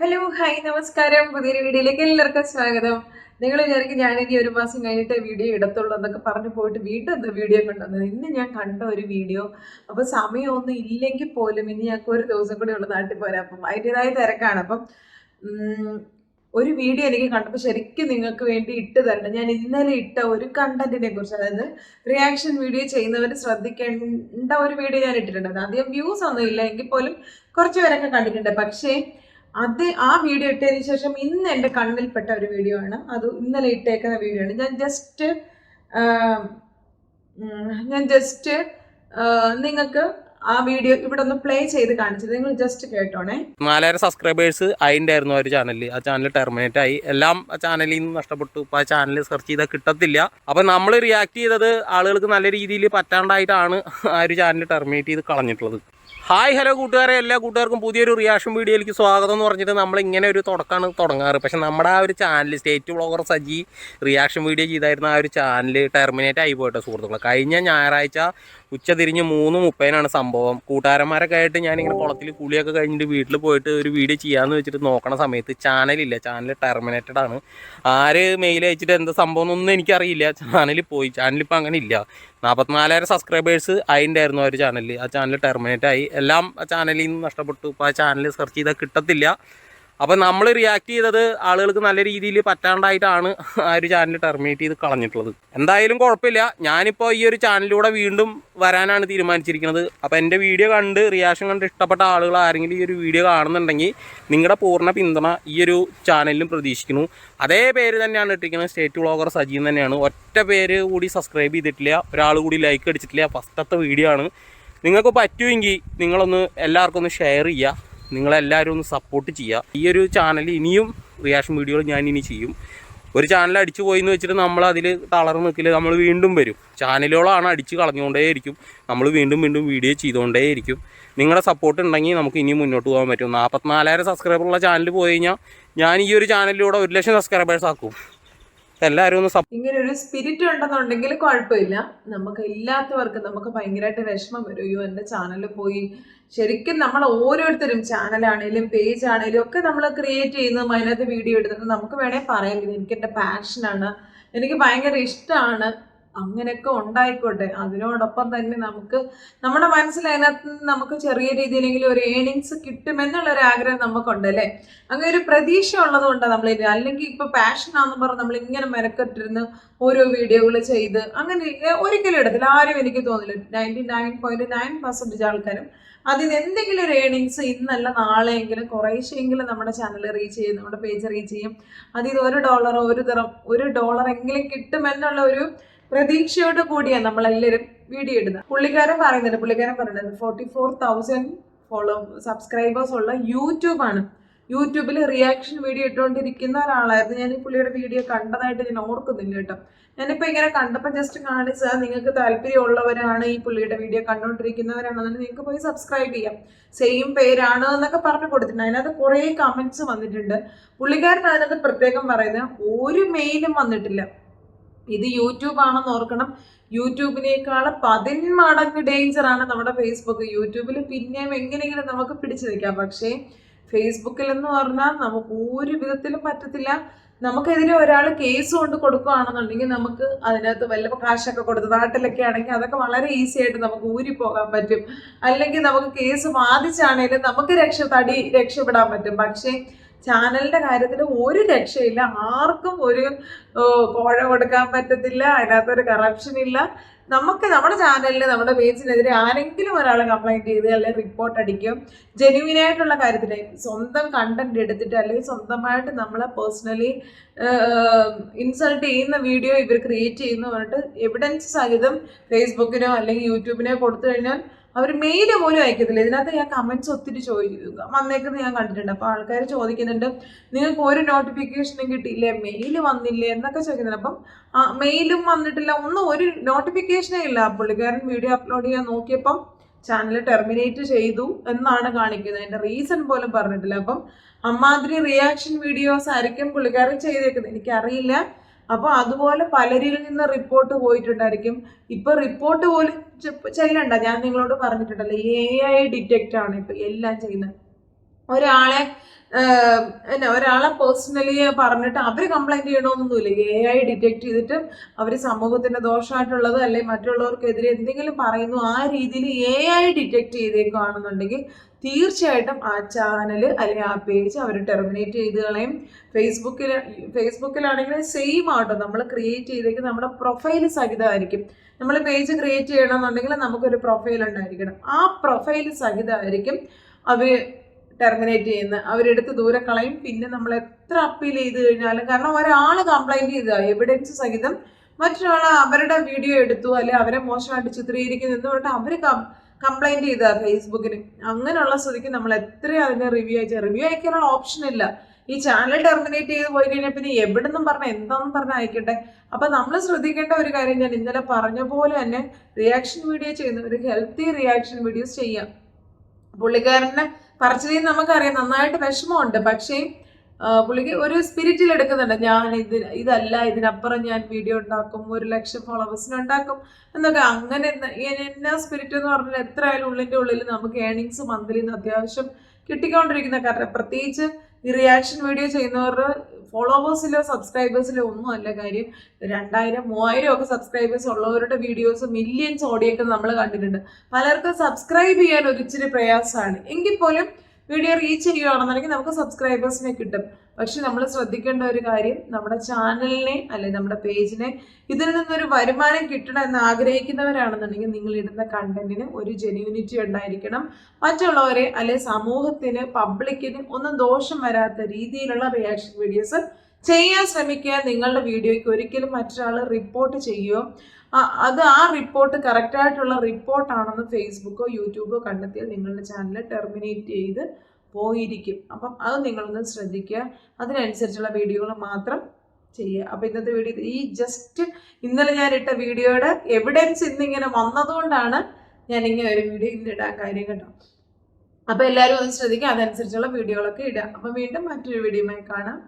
Hello hi നമസ്കാരം. പുതിയൊരു വീഡിയോയിലേക്ക് എല്ലാവർക്കും സ്വാഗതം. നിങ്ങൾ വിചാരിക്കും ഞാനിനി ഒരു മാസം കഴിഞ്ഞിട്ട് വീഡിയോ ഇടത്തുള്ളൂ എന്നൊക്കെ പറഞ്ഞു പോയിട്ട് വീണ്ടും എന്താ വീഡിയോ കൊണ്ടുവന്നത്. ഇന്ന് ഞാൻ കണ്ട ഒരു വീഡിയോ. അപ്പോൾ സമയമൊന്നും ഇല്ലെങ്കിൽ പോലും ഇനി ഞങ്ങൾക്ക് ഒരു ദിവസം കൂടി ഉള്ള നാട്ടിൽ പോരാ. അപ്പം അതിൻ്റെതായ തിരക്കാണ്. അപ്പം ഒരു വീഡിയോ എനിക്ക് കണ്ടപ്പോൾ ശരിക്കും നിങ്ങൾക്ക് വേണ്ടി ഇട്ട് തരണം. ഞാൻ ഇന്നലെ ഇട്ട ഒരു കണ്ടന്റിനെ കുറിച്ച്, അതായത് റിയാക്ഷൻ വീഡിയോ ചെയ്യുന്നവർ ശ്രദ്ധിക്കേണ്ട ഒരു വീഡിയോ ഞാൻ ഇട്ടിട്ടുണ്ട്. അധികം വ്യൂസ് ഒന്നും ഇല്ല എങ്കിൽ പോലും കുറച്ച് പേരൊക്കെ കണ്ടിട്ടുണ്ട്. പക്ഷേ ആ വീഡിയോ ഇട്ടതിന് ശേഷം ഇന്ന് എൻ്റെ കണ്ണിൽപ്പെട്ട ഒരു വീഡിയോ ആണ്. അത് ഇന്നലെ ഇട്ടേക്കുന്ന വീഡിയോ ആണ്. ഞാൻ ജസ്റ്റ് നിങ്ങൾക്ക് ആ വീഡിയോ ഇവിടെ ഒന്ന് പ്ലേ ചെയ്ത് കാണിച്ചത് നിങ്ങൾ ജസ്റ്റ് കേട്ടോണേ. 4000 സബ്സ്ക്രൈബേഴ്സ് അതിൻ്റെ ആയിരുന്നു ഒരു ചാനലിൽ. ആ ചാനൽ ടെർമിനേറ്റ് ആയി, എല്ലാം ആ ചാനലിൽ നിന്ന് നഷ്ടപ്പെട്ടു. ഇപ്പോൾ ആ ചാനൽ സെർച്ച് ചെയ്താൽ കിട്ടത്തില്ല. അപ്പം നമ്മൾ റിയാക്ട് ചെയ്തത് ആളുകൾക്ക് നല്ല രീതിയിൽ പറ്റാണ്ടായിട്ടാണ് ആ ഒരു ചാനൽ ടെർമിനേറ്റ് ചെയ്ത് കളഞ്ഞിട്ടുള്ളത്. ഹായ് ഹലോ കൂട്ടുകാരെ, എല്ലാ കൂട്ടുകാർക്കും പുതിയൊരു റിയാക്ഷൻ വീഡിയോയിലേക്ക് സ്വാഗതം എന്ന് പറഞ്ഞിട്ട് നമ്മൾ ഇങ്ങനെ ഒരു തുടക്കമാണ് തുടങ്ങാറ്. പക്ഷേ നമ്മുടെ ആ ഒരു channel state vlogger Saji reaction video ചെയ്തായിരുന്ന ആ ഒരു ചാനൽ ടെർമിനേറ്റ് ആയി പോയിട്ട് സുഹൃത്തുക്കളെ. കഴിഞ്ഞ ഞായറാഴ്ച ഉച്ചതിരിഞ്ഞ് 3:30 സംഭവം. കൂട്ടുകാരന്മാരൊക്കെ ആയിട്ട് ഞാനിങ്ങനെ കുളത്തിൽ കുളിയൊക്കെ കഴിഞ്ഞിട്ട് വീട്ടിൽ പോയിട്ട് ഒരു വീഡിയോ ചെയ്യാമെന്ന് വെച്ചിട്ട് നോക്കണ സമയത്ത് ചാനലില്ല, ചാനൽ ടെർമിനേറ്റഡ് ആണ്. ആര് മെയിൽ അയച്ചിട്ട് എന്താ സംഭവം എന്നൊന്നും എനിക്കറിയില്ല. ചാനലിൽ പോയി, ചാനലിപ്പോൾ അങ്ങനെ ഇല്ല. 44,000 സബ്സ്ക്രൈബേഴ്സ് അതിൻ്റെ ആയിരുന്നു ആ ഒരു ചാനലിൽ. ആ ചാനൽ ടെർമിനേറ്റ് ആയി, എല്ലാം ആ ചാനലിൽ നിന്ന് നഷ്ടപ്പെട്ടു. ഇപ്പോൾ ആ ചാനൽ സെർച്ച് ചെയ്താൽ കിട്ടത്തില്ല. അപ്പം നമ്മൾ റിയാക്ട് ചെയ്തത് ആളുകൾക്ക് നല്ല രീതിയിൽ പറ്റാണ്ടായിട്ടാണ് ആ ഒരു ചാനൽ ടെർമിനേറ്റ് ചെയ്ത് കളഞ്ഞിട്ടുള്ളത്. എന്തായാലും കുഴപ്പമില്ല, ഞാനിപ്പോൾ ഈ ഒരു ചാനലിലൂടെ വീണ്ടും വരാനാണ് തീരുമാനിച്ചിരിക്കുന്നത്. അപ്പോൾ എൻ്റെ വീഡിയോ കണ്ട് റിയാക്ഷൻ കണ്ട് ഇഷ്ടപ്പെട്ട ആളുകൾ ആരെങ്കിലും ഈ ഒരു വീഡിയോ കാണുന്നുണ്ടെങ്കിൽ നിങ്ങളുടെ പൂർണ്ണ പിന്തുണ ഈ ഒരു ചാനലിലും പ്രതീക്ഷിക്കുന്നു. അതേ പേര് തന്നെയാണ് ഇട്ടിരിക്കുന്നത്, സ്റ്റേറ്റ് വ്ളോഗർ സജീൻ തന്നെയാണ്. ഒറ്റ പേര് കൂടി സബ്സ്ക്രൈബ് ചെയ്തിട്ടില്ല, ഒരാൾ കൂടി ലൈക്ക് അടിച്ചിട്ടില്ല. ഫസ്റ്റത്തെ വീഡിയോ ആണ്. നിങ്ങൾക്ക് പറ്റുമെങ്കിൽ നിങ്ങളൊന്ന് എല്ലാവർക്കും ഒന്ന് ഷെയർ ചെയ്യുക, നിങ്ങളെല്ലാവരും ഒന്ന് സപ്പോർട്ട് ചെയ്യുക. ഈ ഒരു ചാനൽ ഇനിയും റിയാക്ഷൻ വീഡിയോകൾ ഞാൻ ഇനി ചെയ്യും. ഒരു ചാനൽ അടിച്ചു പോയി എന്ന് വെച്ചിട്ട് നമ്മൾ അതിൽ തളർന്ന് നിൽക്കില്ല, നമ്മൾ വീണ്ടും വരും. ചാനലുകളാണ് അടിച്ച് കളഞ്ഞുകൊണ്ടേയിരിക്കും, നമ്മൾ വീണ്ടും വീഡിയോ ചെയ്തുകൊണ്ടേയിരിക്കും. നിങ്ങളുടെ സപ്പോർട്ട് ഉണ്ടെങ്കിൽ നമുക്ക് ഇനിയും മുന്നോട്ട് പോകാൻ പറ്റും. 44,000 സബ്സ്ക്രൈബറുള്ള ചാനൽ പോയി കഴിഞ്ഞാൽ ഞാൻ ഈ ഒരു ചാനലിലൂടെ 1,00,000 സബ്സ്ക്രൈബേഴ്സ് ആക്കും. എല്ലാവരും ഒന്ന് ഇങ്ങനെ ഒരു സ്പിരിറ്റ് ഉണ്ടെന്നുണ്ടെങ്കിൽ കുഴപ്പമില്ല. നമുക്ക് ഇല്ലാത്തവർക്ക് നമുക്ക് ഭയങ്കരമായിട്ട് വിഷമം വരും. അയ്യോ എൻ്റെ ചാനലിൽ പോയി. ശരിക്കും നമ്മൾ ഓരോരുത്തരും ചാനലാണേലും പേജ് ആണേലും ഒക്കെ നമ്മൾ ക്രിയേറ്റ് ചെയ്യുന്നതും അതിനകത്ത് വീഡിയോ എടുക്കുന്നത് നമുക്ക് വേണേൽ പറയാം ഇത് എനിക്ക് എൻ്റെ പാഷനാണ്, എനിക്ക് ഭയങ്കര ഇഷ്ടമാണ്, അങ്ങനെയൊക്കെ ഉണ്ടായിക്കോട്ടെ. അതിനോടൊപ്പം തന്നെ നമുക്ക് നമ്മുടെ മനസ്സിൽ അതിനകത്ത് നമുക്ക് ചെറിയ രീതിയിലെങ്കിലും ഒരു ഏണിങ്സ് കിട്ടുമെന്നുള്ളൊരു ആഗ്രഹം നമുക്കുണ്ട് അല്ലേ. അങ്ങനെ ഒരു പ്രതീക്ഷ ഉള്ളത് കൊണ്ടാണ് നമ്മൾ, അല്ലെങ്കിൽ ഇപ്പോൾ പാഷനാണെന്ന് പറഞ്ഞ് നമ്മൾ ഇങ്ങനെ മെനക്കെട്ടിരുന്ന് ഓരോ വീഡിയോകൾ ചെയ്ത് അങ്ങനെ ഒരിക്കലും ഇടത്തില്ല. ആരും എനിക്ക് തോന്നില്ല, 99.9% ആൾക്കാരും അതിന് എന്തെങ്കിലും ഒരു ഏണിങ്സ് ഇന്നല്ല നാളെയെങ്കിലും കുറേശ്ശെങ്കിലും നമ്മുടെ ചാനൽ റീച്ച് ചെയ്യും, നമ്മുടെ പേജ് റീച്ച് ചെയ്യും. അതിൽ $1 എങ്കിലും കിട്ടുമെന്നുള്ള ഒരു പ്രതീക്ഷയോട് കൂടിയാണ് നമ്മളെല്ലാവരും വീഡിയോ ഇടുന്നത്. പുള്ളിക്കാരൻ പറയുന്നത് 44,000 സബ്സ്ക്രൈബേഴ്സ് ഉള്ള യൂട്യൂബാണ്. യൂട്യൂബിൽ റിയാക്ഷൻ വീഡിയോ ഇട്ടുകൊണ്ടിരിക്കുന്ന ഒരാളായിരുന്നു. ഞാൻ ഈ പുള്ളിയുടെ വീഡിയോ കണ്ടതായിട്ട് ഞാൻ ഓർക്കുന്നില്ല കേട്ടോ. ഞാനിപ്പോൾ ഇങ്ങനെ കണ്ടപ്പോൾ ജസ്റ്റ് കാണിച്ചാൽ നിങ്ങൾക്ക് താല്പര്യമുള്ളവരാണ്, ഈ പുള്ളിയുടെ വീഡിയോ കണ്ടുകൊണ്ടിരിക്കുന്നവരാണെന്നുണ്ടെങ്കിൽ നിങ്ങൾക്ക് പോയി സബ്സ്ക്രൈബ് ചെയ്യാം. സെയിം പേരാണ് എന്നൊക്കെ പറഞ്ഞു കൊടുത്തിട്ടുണ്ട്. അതിനകത്ത് കുറേ കമൻറ്റ്സ് വന്നിട്ടുണ്ട്. പുള്ളിക്കാരൻ അതിനകത്ത് പ്രത്യേകം പറയുന്നത് ഒരു മെയിലും വന്നിട്ടില്ല. ഇത് യൂട്യൂബ് ആണെന്ന് ഓർക്കണം. യൂട്യൂബിനേക്കാൾ 10 മടങ്ങ് ഡേഞ്ചർ ആണ് നമ്മുടെ ഫേസ്ബുക്ക്. യൂട്യൂബിൽ പിന്നെയും എങ്ങനെയെങ്കിലും നമുക്ക് പിടിച്ചു നിൽക്കാം, പക്ഷേ ഫേസ്ബുക്കിൽ എന്ന് പറഞ്ഞാൽ നമുക്ക് ഒരു വിധത്തിലും പറ്റത്തില്ല. നമുക്കെതിരെ ഒരാൾ കേസ് കൊണ്ട് കൊടുക്കുകയാണെന്നുണ്ടെങ്കിൽ നമുക്ക് അതിനകത്ത് വല്ല കാശൊക്കെ കൊടുത്ത്, നാട്ടിലൊക്കെ ആണെങ്കിൽ അതൊക്കെ വളരെ ഈസി ആയിട്ട് നമുക്ക് ഊരിപ്പോകാൻ പറ്റും. അല്ലെങ്കിൽ നമുക്ക് കേസ് വാദിച്ചാണെങ്കിലും നമുക്ക് രക്ഷപ്പെടാൻ പറ്റും. പക്ഷേ ചാനലിന്റെ കാര്യത്തിൽ ഒരു രക്ഷയില്ല, ആർക്കും ഒരു കോഴ കൊടുക്കാൻ പറ്റത്തില്ല, അതിനകത്തൊരു കറപ്ഷൻ ഇല്ല. നമുക്ക് നമ്മുടെ ചാനലിൽ നമ്മുടെ പേജിനെതിരെ ആരെങ്കിലും ഒരാൾ കംപ്ലൈൻറ്റ് ചെയ്ത് അല്ലെങ്കിൽ റിപ്പോർട്ട് അടിക്കും. ജെന്യുവിനായിട്ടുള്ള കാര്യത്തിൽ സ്വന്തം കണ്ടന്റ് എടുത്തിട്ട് അല്ലെങ്കിൽ സ്വന്തമായിട്ട് നമ്മളെ പേഴ്സണലി ഇൻസൾട്ട് ചെയ്യുന്ന വീഡിയോ ഇവർ ക്രിയേറ്റ് ചെയ്യുന്നു പറഞ്ഞിട്ട് എവിഡൻസ് സഹിതം ഫേസ്ബുക്കിനോ അല്ലെങ്കിൽ യൂട്യൂബിനോ കൊടുത്തു കഴിഞ്ഞാൽ അവർ മെയിൽ പോലും അയക്കത്തില്ല. ഇതിനകത്ത് ഞാൻ കമൻറ്റ്സ് ഒത്തിരി വന്നേക്കുന്നത് ഞാൻ കണ്ടിട്ടുണ്ട്. അപ്പോൾ ആൾക്കാർ ചോദിക്കുന്നുണ്ട് നിങ്ങൾക്ക് ഒരു നോട്ടിഫിക്കേഷനും കിട്ടിയില്ലേ, മെയിൽ വന്നില്ലേ എന്നൊക്കെ ചോദിക്കുന്നുണ്ട്. അപ്പം മെയിലും വന്നിട്ടില്ല, ഒരു നോട്ടിഫിക്കേഷനേ ഇല്ല. പുള്ളിക്കാരൻ വീഡിയോ അപ്ലോഡ് ചെയ്യാൻ നോക്കിയപ്പം ചാനൽ ടെർമിനേറ്റ് ചെയ്തു എന്നാണ് കാണിക്കുന്നത്. അതിൻ്റെ റീസൺ പോലും പറഞ്ഞിട്ടില്ല. അപ്പം അമ്മാതിരി റിയാക്ഷൻ വീഡിയോസ് ആയിരിക്കും പുള്ളിക്കാരൻ ചെയ്തേക്കുന്നത്, എനിക്കറിയില്ല. അപ്പോൾ അതുപോലെ പലരിൽ നിന്ന് റിപ്പോർട്ട് പോയിട്ടുണ്ടായിരിക്കും. ഇപ്പൊ റിപ്പോർട്ട് പോലും ചെല്ലണ്ട, ഞാൻ നിങ്ങളോട് പറഞ്ഞിട്ടുണ്ടല്ലോ AI ഡിറ്റക്റ്റ് ആണ് ഇപ്പൊ എല്ലാം ചെയ്യുന്നത്. ഒരാളെ എന്നാ ഒരാളെ പേഴ്സണലി പറഞ്ഞിട്ട് അവർ കംപ്ലൈൻറ്റ് ചെയ്യണമെന്നൊന്നുമില്ല. AI ഡിറ്റക്ട് ചെയ്തിട്ട് അവർ സമൂഹത്തിന് ദോഷമായിട്ടുള്ളത് അല്ലെങ്കിൽ മറ്റുള്ളവർക്കെതിരെ എന്തെങ്കിലും പറയുന്നു, ആ രീതിയിൽ AI ഡിറ്റക്ട് ചെയ്തേക്കുകയാണെന്നുണ്ടെങ്കിൽ തീർച്ചയായിട്ടും ആ ചാനൽ അല്ലെങ്കിൽ ആ പേജ് അവർ ടെർമിനേറ്റ് ചെയ്ത് കളയും. ഫേസ്ബുക്കിലാണെങ്കിൽ സെയിം ആട്ടോ, നമ്മൾ ക്രിയേറ്റ് ചെയ്തേക്ക് നമ്മുടെ പ്രൊഫൈൽ സഹിതമായിരിക്കും. നമ്മൾ പേജ് ക്രിയേറ്റ് ചെയ്യണമെന്നുണ്ടെങ്കിൽ നമുക്കൊരു പ്രൊഫൈൽ ഉണ്ടായിരിക്കണം. ആ പ്രൊഫൈൽ സഹിതമായിരിക്കും അവർ ടെർമിനേറ്റ് ചെയ്യുന്നത്. അവരെടുത്ത് ദൂരെ കളയും. പിന്നെ നമ്മൾ എത്ര അപ്പീൽ ചെയ്ത് കഴിഞ്ഞാലും, കാരണം ഒരാൾ കംപ്ലൈൻറ്റ് ചെയ്തതാണ് എവിഡൻസ് സഹിതം മറ്റൊരാൾ അവരുടെ വീഡിയോ എടുത്തു അല്ലെങ്കിൽ അവരെ മോശമായിട്ട് ചിത്രീകരിക്കുന്നു എന്ന് പറഞ്ഞിട്ട് അവർ കംപ്ലൈൻറ്റ് ചെയ്തതാണ് ഫേസ്ബുക്കിന്. അങ്ങനെയുള്ള സ്ഥിതിക്ക് നമ്മൾ എത്രയും അതിനെ റിവ്യൂ അയക്കാനുള്ള ഓപ്ഷൻ ഇല്ല. ഈ ചാനൽ ടെർമിനേറ്റ് ചെയ്ത് പോയി കഴിഞ്ഞാൽ പിന്നെ എവിടെ നിന്നും പറഞ്ഞാൽ എന്താണെന്നും പറഞ്ഞാൽ അയക്കട്ടെ. അപ്പം നമ്മൾ ശ്രദ്ധിക്കേണ്ട ഒരു കാര്യം, ഞാൻ ഇന്നലെ പറഞ്ഞ പോലെ തന്നെ റിയാക്ഷൻ വീഡിയോ ചെയ്യുന്നവർ ഹെൽത്തി റിയാക്ഷൻ വീഡിയോസ് ചെയ്യാം. പുള്ളിക്കാരനെ പറച്ചിൽ നമുക്കറിയാം നന്നായിട്ട് വിഷമമുണ്ട്, പക്ഷേ പുള്ളിക്ക് ഒരു സ്പിരിറ്റിൽ എടുക്കുന്നുണ്ട്. ഞാൻ ഇതല്ല ഇതിനപ്പുറം ഞാൻ വീഡിയോ ഉണ്ടാക്കും, 1,00,000 ഫോളോവേഴ്സിന് ഉണ്ടാക്കും എന്നൊക്കെ. അങ്ങനെ എന്നാ സ്പിരിറ്റ് എന്ന് പറഞ്ഞാൽ എത്രയായാലും ഉള്ളിൻ്റെ ഉള്ളിൽ നമുക്ക് ഏണിങ്സ് മന്ത്ലി അത്യാവശ്യം കിട്ടിക്കൊണ്ടിരിക്കുന്ന കാരണം, പ്രത്യേകിച്ച് ഈ റിയാക്ഷൻ വീഡിയോ ചെയ്യുന്നവരുടെ ഫോളോവേഴ്സിലോ സബ്സ്ക്രൈബേഴ്സിലോ ഒന്നും അല്ല കാര്യം. 2,000, 3,000 ഒക്കെ സബ്സ്ക്രൈബേഴ്സ് ഉള്ളവരുടെ വീഡിയോസ് മില്യൺസ് ഓടിയൊക്കെ നമ്മൾ കണ്ടിട്ടുണ്ട്. പലർക്കും സബ്സ്ക്രൈബ് ചെയ്യാൻ ഒരിച്ചിരി പ്രയാസമാണ്. എങ്കിൽ പോലും വീഡിയോ റീച്ച് ചെയ്യുകയാണെന്നുണ്ടെങ്കിൽ നമുക്ക് സബ്സ്ക്രൈബേഴ്സിനെ കിട്ടും. പക്ഷെ നമ്മൾ ശ്രദ്ധിക്കേണ്ട ഒരു കാര്യം, നമ്മുടെ ചാനലിനെ അല്ലെങ്കിൽ നമ്മുടെ പേജിനെ ഇതിൽ നിന്നൊരു വരുമാനം കിട്ടണം എന്ന് ആഗ്രഹിക്കുന്നവരാണെന്നുണ്ടെങ്കിൽ നിങ്ങൾ ഇടുന്ന കണ്ടന്റിന് ഒരു ജെന്യൂനിറ്റി ഉണ്ടായിരിക്കണം. മറ്റുള്ളവരെ അല്ലെങ്കിൽ സമൂഹത്തിന്, പബ്ലിക്കിന് ഒന്നും ദോഷം വരാത്ത രീതിയിലുള്ള റിയാക്ഷൻ വീഡിയോസ് ചെയ്യാൻ ശ്രമിക്കുക. നിങ്ങളുടെ വീഡിയോയ്ക്ക് ഒരിക്കലും മറ്റൊരാൾ റിപ്പോർട്ട് ചെയ്യുകയോ ആ റിപ്പോർട്ട് കറക്റ്റായിട്ടുള്ള റിപ്പോർട്ടാണെന്ന് ഫേസ്ബുക്കോ യൂട്യൂബോ കണ്ടെത്തിയാൽ നിങ്ങളുടെ ചാനൽ ടെർമിനേറ്റ് ചെയ്ത് പോയിരിക്കും. അപ്പം അത് നിങ്ങളൊന്ന് ശ്രദ്ധിക്കുക. അതിനനുസരിച്ചുള്ള വീഡിയോകൾ മാത്രം ചെയ്യുക. അപ്പോൾ ഇന്നത്തെ വീഡിയോ ഈ ഇന്നലെ ഞാൻ ഇട്ട വീഡിയോയുടെ എവിഡൻസ് ഇന്നിങ്ങനെ വന്നതുകൊണ്ടാണ് ഞാനിങ്ങനെ ഒരു വീഡിയോ ഇന്നിടാൻ കാര്യം കേട്ടോ. അപ്പോൾ എല്ലാവരും ഒന്ന് ശ്രദ്ധിക്കുക, അതനുസരിച്ചുള്ള വീഡിയോകളൊക്കെ ഇടുക. അപ്പം വീണ്ടും മറ്റൊരു വീഡിയോയുമായി കാണാം.